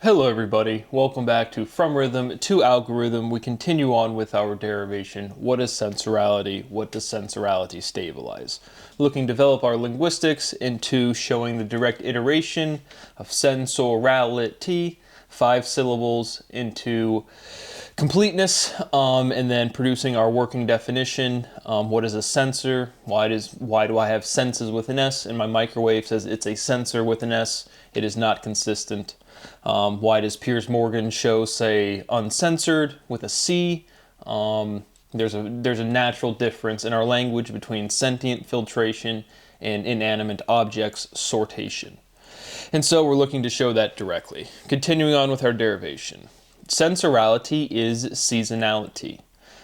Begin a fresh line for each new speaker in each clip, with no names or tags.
Hello everybody, welcome back to From Rhythm to Algorithm. We continue on with our derivation. What is sensorality? What does sensorality stabilize? Looking to develop our linguistics into showing the direct iteration of sensorality, 5 syllables, into completeness, and then producing our working definition. What is a sensor? Why do I have senses with an S? And my microwave says it's a sensor with an S. It is not consistent. Why does Piers Morgan show say uncensored with a C? There's a natural difference in our language between sentient filtration and inanimate objects sortation. And so we're looking to show that directly. Continuing on with our derivation. Sensorality is seasonality.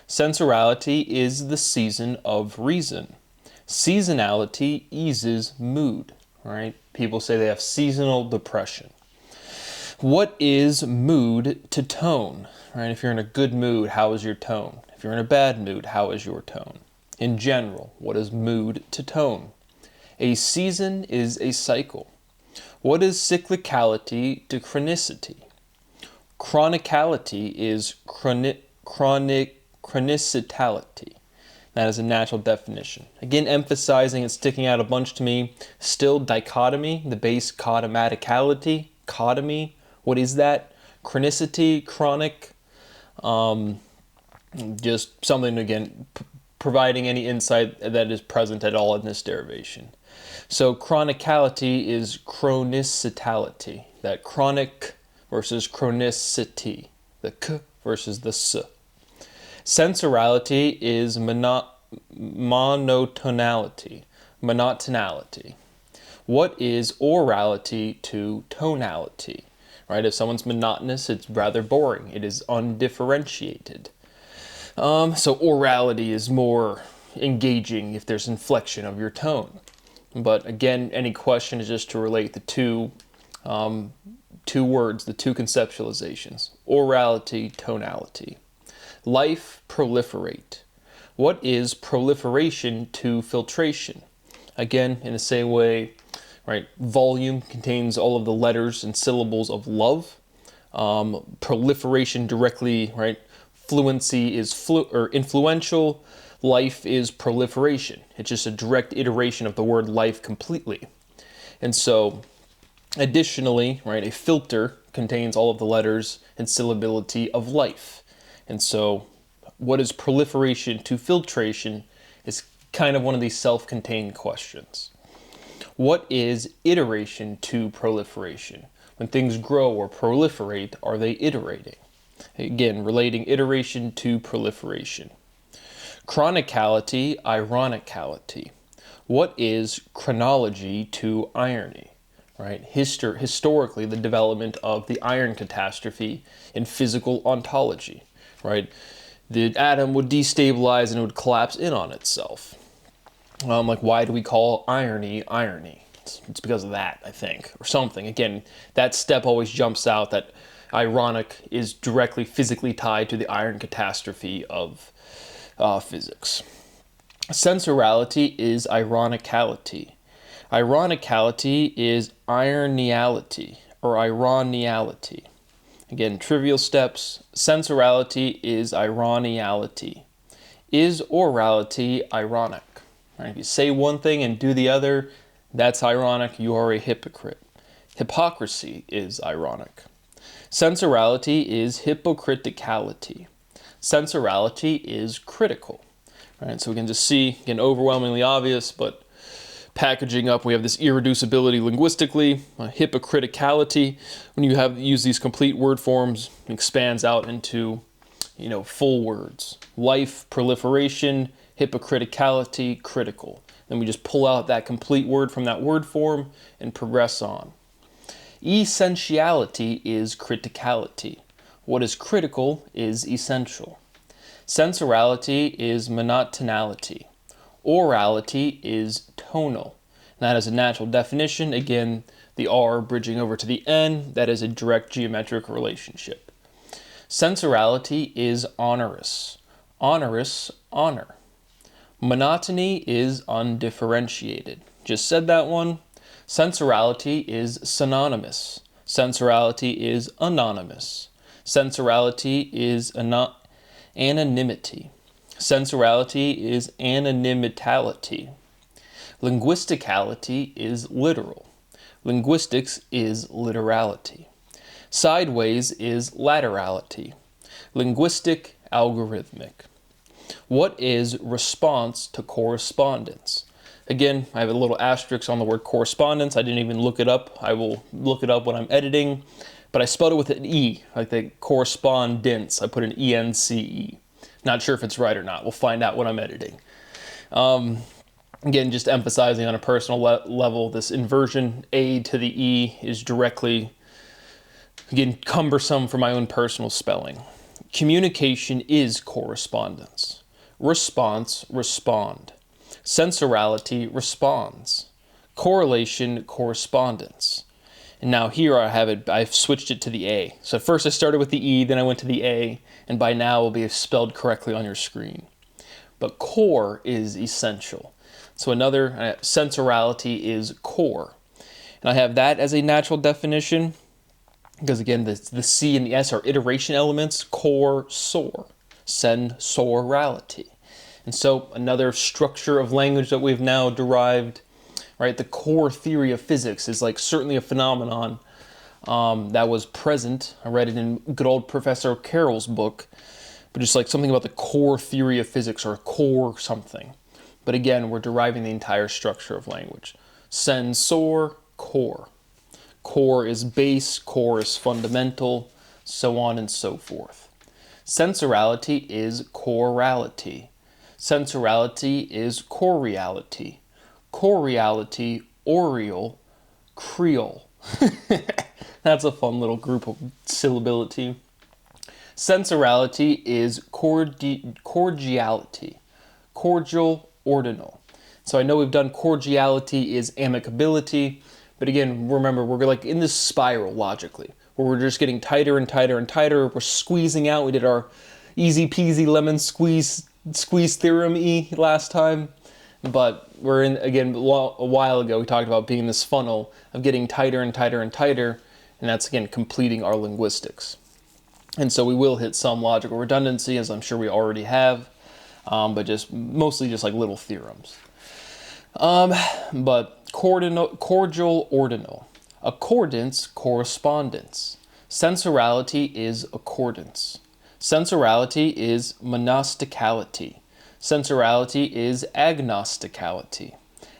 Sensorality is the season of reason. Seasonality eases mood, right? People say they have seasonal depression. What is mood to tone, right? If you're in a good mood, how is your tone? If you're in a bad mood, how is your tone? In general, what is mood to tone? A season is a cycle. What is cyclicality to chronicity? Chronicality is chronicality. That is a natural definition. Again, emphasizing and sticking out a bunch to me. Still dichotomy, the base codomaticality, cotomy. What is that? Chronicity, chronic, just something, again, providing any insight that is present at all in this derivation. So chronicality is chronicity, that chronic versus chronicity, the k versus the s. Sensorality is monotonality. What is orality to tonality? Right? If someone's monotonous, it's rather boring. It is undifferentiated. So orality is more engaging if there's inflection of your tone. But again, any question is just to relate the two words, the two conceptualizations. Orality, tonality. Life, proliferate. What is proliferation to filtration? Again, in the same way, right? Volume contains all of the letters and syllables of love. Proliferation directly, right? Fluency is influential. Life is proliferation. It's just a direct iteration of the word life completely. And so, additionally, right, a filter contains all of the letters and syllability of life. And so, what is proliferation to filtration is kind of one of these self-contained questions. What is iteration to proliferation? When things grow or proliferate, are they iterating? Again, relating iteration to proliferation. Chronicality, ironicality. What is chronology to irony? Right? Historically, the development of the iron catastrophe in physical ontology. Right? The atom would destabilize and it would collapse in on itself. Like, why do we call irony? It's because of that, I think, or something. Again, that step always jumps out, that ironic is directly physically tied to the iron catastrophe of physics. Sensorality is ironicality. Ironicality is ironiality or ironiality. Again, trivial steps. Sensorality is ironiality. Is orality ironic? Right? If you say one thing and do the other, that's ironic. You are a hypocrite. Hypocrisy is ironic. Sensorality is hypocriticality. Sensorality is critical. Right? So we can just see, again, overwhelmingly obvious, but packaging up, we have this irreducibility linguistically, hypocriticality. When you use these complete word forms, it expands out into, full words. Life, proliferation, hypocriticality, critical. Then we just pull out that complete word from that word form and progress on. Essentiality is criticality. What is critical is essential. Sensorality is monotonality. Orality is tonal. That is a natural definition. Again, the R bridging over to the N, that is a direct geometric relationship. Sensorality is onerous. Onerous, honor. Monotony is undifferentiated. Just said that one. Sensorality is synonymous. Sensorality is anonymous. Sensorality is anonymity. Sensorality is anonymitality. Linguisticality is literal. Linguistics is literality. Sideways is laterality. Linguistic, algorithmic. What is response to correspondence? Again, I have a little asterisk on the word correspondence. I didn't even look it up. I will look it up when I'm editing. But I spelled it with an E, like the correspondence. I put an E-N-C-E. Not sure if it's right or not. We'll find out when I'm editing. Again, just emphasizing on a personal level, this inversion A to the E is directly, again, cumbersome for my own personal spelling. Communication is correspondence. Response, respond. Sensorality, responds. Correlation, correspondence. And now here I have it, I've switched it to the A. So at first I started with the E, then I went to the A, and by now it will be spelled correctly on your screen. But core is essential. So another, sensorality is core. And I have that as a natural definition, because again, the C and the S are iteration elements, core, sor, sensorality. And so another structure of language that we've now derived, right? The core theory of physics is like certainly a phenomenon that was present. I read it in good old Professor Carroll's book, but just like something about the core theory of physics or core something. But again, we're deriving the entire structure of language. Sensor, core. Core is base, core is fundamental, so on and so forth. Sensorality is chorality. Sensorality is choreality. Choreality, aureole, creole. That's a fun little group of syllability. Sensorality is cordiality. Cordial, ordinal. So I know we've done cordiality is amicability, but again, remember, we're like in this spiral logically, where we're just getting tighter and tighter and tighter. We're squeezing out. We did our easy peasy lemon squeeze theorem E last time, but we're in, again, a while ago, we talked about being this funnel of getting tighter and tighter and tighter, and that's, again, completing our linguistics. And so we will hit some logical redundancy, as I'm sure we already have, but just mostly just like little theorems. But cordial, ordinal. Accordance, correspondence. Sensorality is accordance. Sensorality is monasticality. Sensorality is agnosticality.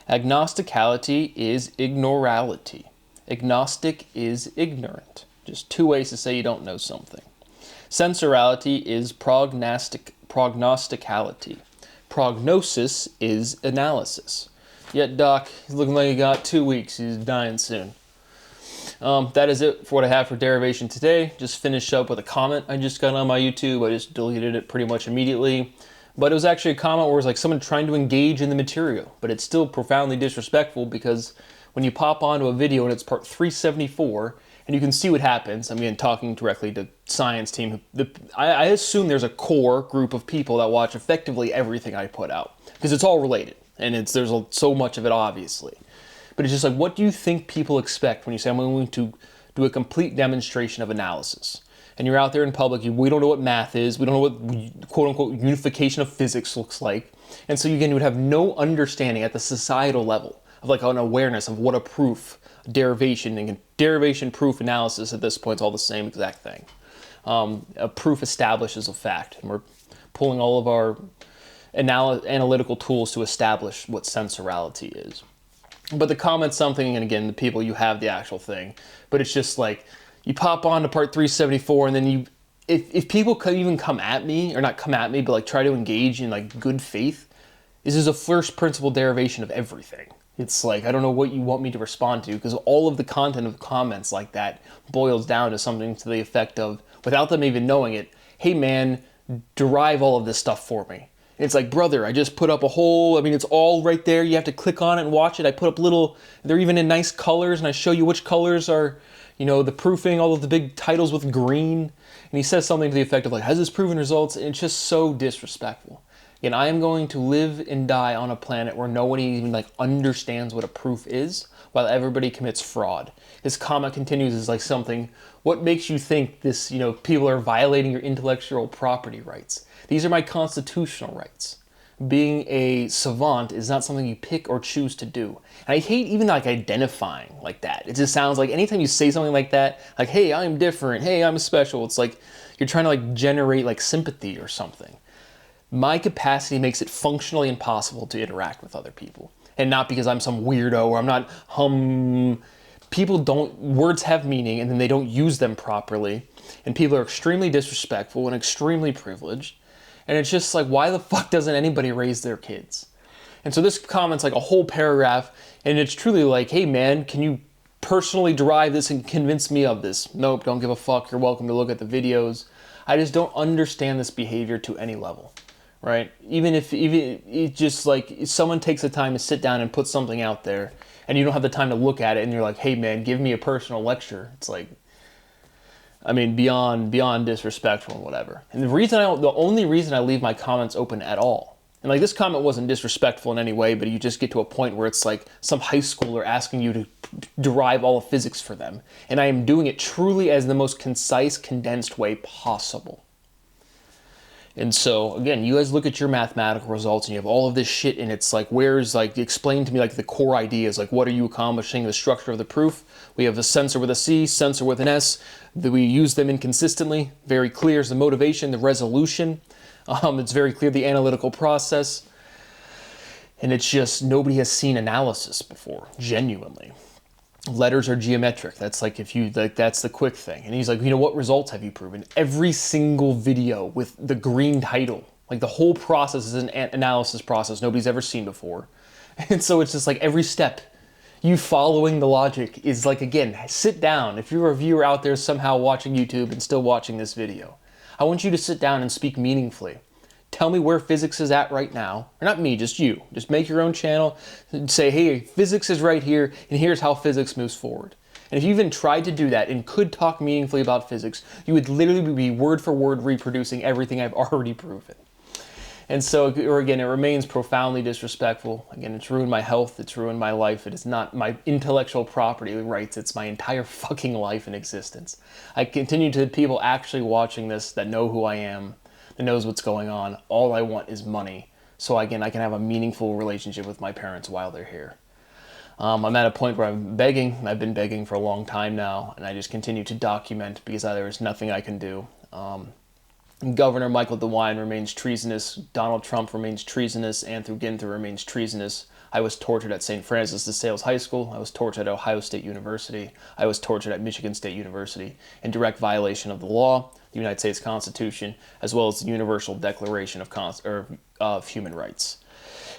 Agnosticality is ignorality. Agnostic is ignorant. Just two ways to say you don't know something. Sensorality is prognosticality. Prognosis is analysis. Yet Doc, he's looking like he got 2 weeks. He's dying soon. That is it for what I have for derivation today. Just finished up with a comment I just got on my YouTube. I just deleted it pretty much immediately. But it was actually a comment where it was like someone trying to engage in the material. But it's still profoundly disrespectful because when you pop onto a video and it's part 374, and you can see what happens. I'm again talking directly to science team. I assume there's a core group of people that watch effectively everything I put out because it's all related and there's so much of it obviously. But it's just like, what do you think people expect when you say I'm going to do a complete demonstration of analysis? And you're out there in public, we don't know what math is, we don't know what quote unquote unification of physics looks like. And so again, you would have no understanding at the societal level of like an awareness of what a proof, derivation, and derivation proof analysis at this point is all the same exact thing. A proof establishes a fact, and we're pulling all of our analytical tools to establish what sensorality is. But the comment's something, and again, the people, you have the actual thing, but it's just like, you pop on to part 374, and then if people could even come at me, or not come at me, but like try to engage in like good faith, this is a first principle derivation of everything. It's like, I don't know what you want me to respond to, because all of the content of comments like that boils down to something to the effect of, without them even knowing it, hey man, derive all of this stuff for me. And it's like, brother, I just put up a whole, it's all right there. You have to click on it and watch it. I put up little, they're even in nice colors, and I show you which colors are, the proofing, all of the big titles with green. And he says something to the effect of like, has this proven results? And it's just so disrespectful. Again, I am going to live and die on a planet where nobody even like understands what a proof is, while everybody commits fraud. His comment continues as like something, what makes you think this, people are violating your intellectual property rights? These are my constitutional rights. Being a savant is not something you pick or choose to do. And I hate even like identifying like that. It just sounds like anytime you say something like that, like, hey, I'm different, hey, I'm special, it's like you're trying to like generate like sympathy or something. My capacity makes it functionally impossible to interact with other people. And not because I'm some weirdo or I'm not people don't, words have meaning and then they don't use them properly. And people are extremely disrespectful and extremely privileged. And it's just like, why the fuck doesn't anybody raise their kids? And so this comment's like a whole paragraph, and it's truly like, hey man, can you personally derive this and convince me of this? Nope, don't give a fuck, you're welcome to look at the videos. I just don't understand this behavior to any level, right? Even it just like, if someone takes the time to sit down and put something out there, and you don't have the time to look at it, and you're like, hey man, give me a personal lecture. It's like, I mean, beyond disrespectful and whatever. And the only reason I leave my comments open at all, and like this comment wasn't disrespectful in any way, but you just get to a point where it's like some high schooler asking you to derive all of physics for them. And I am doing it truly as the most concise, condensed way possible. And so, again, you guys look at your mathematical results and you have all of this shit and it's like, explain to me like the core ideas, like what are you accomplishing, the structure of the proof. We have a sensor with a C, sensor with an S, that we use them inconsistently. Very clear is the motivation, the resolution. It's very clear the analytical process. And it's just, nobody has seen analysis before, genuinely. Letters are geometric. That's like that's the quick thing. And he's like, what results have you proven? Every single video with the green title, like the whole process is an analysis process nobody's ever seen before. And so it's just like every step, you following the logic is like, again, sit down. If you're a viewer out there somehow watching YouTube and still watching this video, I want you to sit down and speak meaningfully. Tell me where physics is at right now. Or not me, just you. Just make your own channel and say, hey, physics is right here, and here's how physics moves forward. And if you even tried to do that and could talk meaningfully about physics, you would literally be word for word reproducing everything I've already proven. And so, or again, it remains profoundly disrespectful. Again, it's ruined my health, it's ruined my life. It is not my intellectual property rights, it's my entire fucking life and existence. I continue to people actually watching this that know who I am, that knows what's going on. All I want is money. So again, I can have a meaningful relationship with my parents while they're here. I'm at a point where I'm begging. I've been begging for a long time now, and I just continue to document because there is nothing I can do. Governor Michael DeWine remains treasonous. Donald Trump remains treasonous. Andrew Ginther remains treasonous. I was tortured at St. Francis de Sales High School. I was tortured at Ohio State University. I was tortured at Michigan State University in direct violation of the law, the United States Constitution, as well as the Universal Declaration of Human Rights.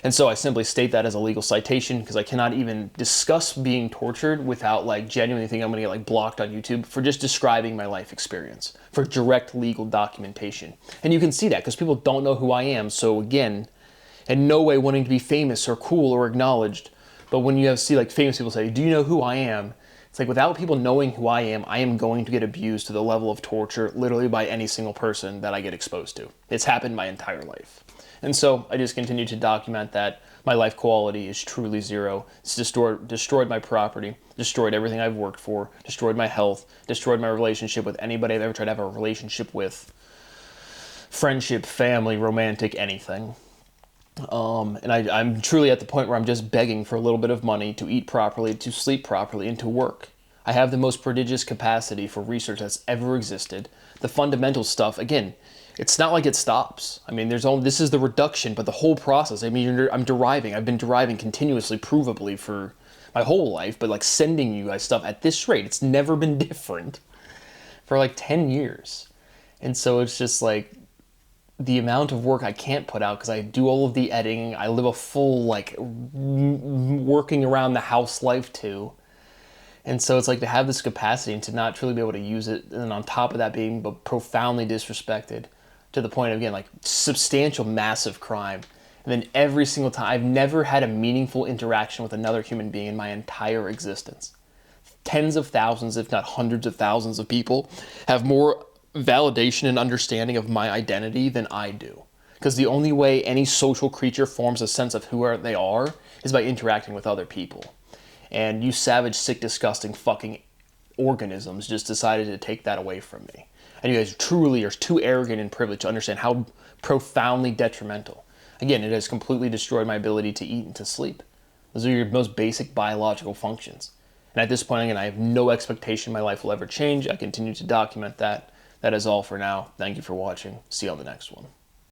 And so I simply state that as a legal citation because I cannot even discuss being tortured without like genuinely thinking I'm going to get like blocked on YouTube for just describing my life experience, for direct legal documentation. And you can see that because people don't know who I am. So again, in no way wanting to be famous or cool or acknowledged. But when you see like famous people say, do you know who I am? It's like without people knowing who I am going to get abused to the level of torture literally by any single person that I get exposed to. It's happened my entire life. And so I just continue to document that my life quality is truly zero. It's destroyed my property, destroyed everything I've worked for, destroyed my health, destroyed my relationship with anybody I've ever tried to have a relationship with. Friendship, family, romantic, anything. And I'm truly at the point where I'm just begging for a little bit of money to eat properly, to sleep properly, and to work. I have the most prodigious capacity for research that's ever existed. The fundamental stuff, again, it's not like it stops. I mean, this is the reduction, but the whole process, I've been deriving continuously, provably for my whole life, but like sending you guys stuff at this rate, it's never been different for like 10 years. And so it's just like, the amount of work I can't put out because I do all of the editing. I live a full, like, working around the house life too. And so it's like to have this capacity and to not truly be able to use it, and on top of that being profoundly disrespected to the point of, again, like substantial, massive crime. And then every single time, I've never had a meaningful interaction with another human being in my entire existence. Tens of thousands, if not hundreds of thousands of people have more validation and understanding of my identity than I do. Because the only way any social creature forms a sense of who they are is by interacting with other people. And you savage, sick, disgusting fucking organisms just decided to take that away from me. And you guys truly are too arrogant and privileged to understand how profoundly detrimental. Again, it has completely destroyed my ability to eat and to sleep. Those are your most basic biological functions. And at this point, again, I have no expectation my life will ever change. I continue to document that. That is all for now. Thank you for watching. See you on the next one.